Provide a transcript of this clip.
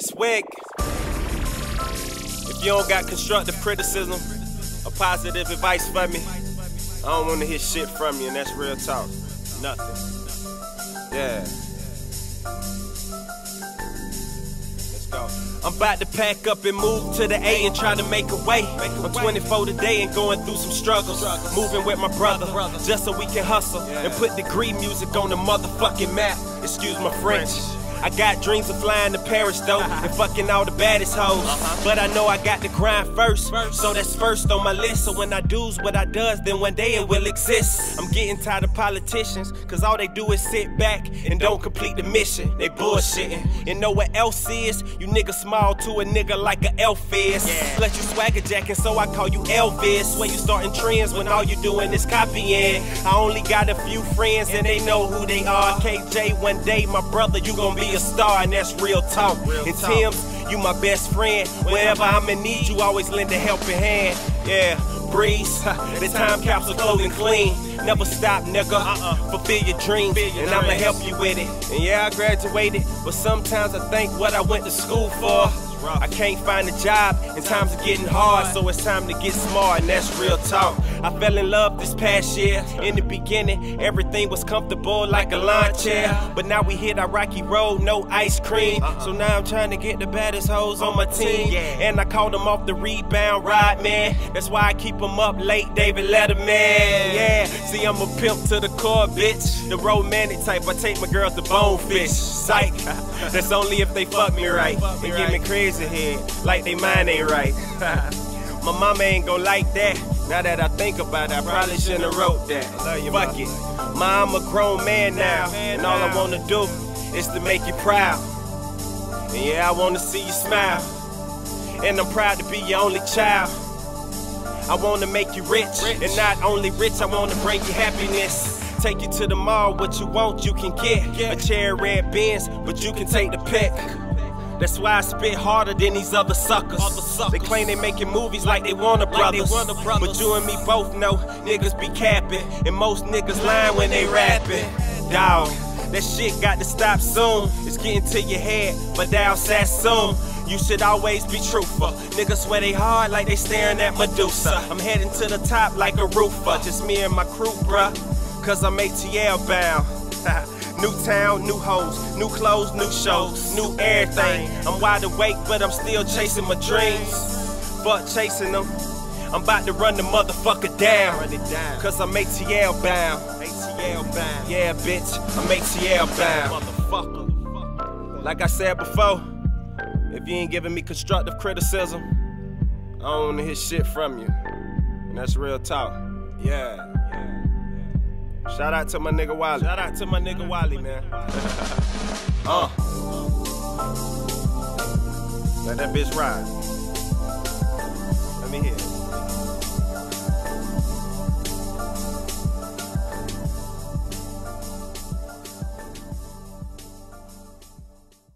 Swag. If you don't got constructive criticism or positive advice for me, I don't want to hear shit from you, and that's real talk. Nothing. Yeah. Let's go. I'm about to pack up and move to the A and try to make a way. I'm 24 today and going through some struggles. Moving with my brother, just so we can hustle and put degree music on the motherfucking map. Excuse my French. I got dreams of flying to Paris though, and fucking all the baddest hoes. But I know I got to grind first, so that's first on my list. So when I do's what I does, then one day it will exist. I'm getting tired of politicians, cause all they do is sit back and don't complete the mission. They bullshitting. And know what else is? You niggas small to a nigga like an elf is. Let you swagger jacking, so I call you Elvis. When you starting trends when all you doing is copying. I only got a few friends and they know who they are. KJ, one day my brother, you gon' be a star, and that's real talk. And Tim's, you my best friend. Whenever I'm in need, you always lend a helping hand. Yeah, Breeze, the time capsule clothing clean. Never stop, nigga. Fulfill your dreams, and I'ma help you with it. And yeah, I graduated, but sometimes I think what I went to school for. I can't find a job, and times are getting hard, so it's time to get smart, and that's real talk. I fell in love this past year. In the beginning, everything was comfortable like a lawn chair. But now we hit our rocky road, no ice cream. So now I'm trying to get the baddest hoes on my team. And I called them off the rebound ride, man. That's why I keep them up late, David Letterman. Yeah, see, I'm a pimp to the core, bitch. The romantic type, I take my girls to Bonefish. Psych, that's only if they fuck me right and give me crazy head, like they mind ain't right. My mama ain't gon' like that. Now that I think about it, I probably shouldn't have wrote that. Fuck it, I'm a grown man now, and all I wanna do is to make you proud. And yeah, I wanna see you smile, and I'm proud to be your only child. I wanna make you rich, and not only rich, I wanna bring you happiness. Take you to the mall, what you want you can get. A cherry red Benz, but you can take the pick. That's why I spit harder than these other suckers. They claim they making movies like they Warner Brothers. But you and me both know niggas be capping, and most niggas lying when they rapping. Dawg, that shit got to stop soon. It's getting to your head, but down soon. You should always be truthful. Niggas swear they hard like they staring at Medusa. I'm heading to the top like a roofer. Just me and my crew, bruh, cause I'm ATL bound. New town, new hoes, new clothes, new shows, new everything. I'm wide awake, but I'm still chasing my dreams. Fuck chasing them, I'm about to run the motherfucker down. Cause I'm ATL bound. Yeah, bitch, I'm ATL bound. Motherfucker. Like I said before, if you ain't giving me constructive criticism, I don't wanna hear shit from you. And that's real talk. Yeah. Shout out to my nigga Wally. Shout out to my nigga Wally, man. Let that bitch ride. Let me hear it.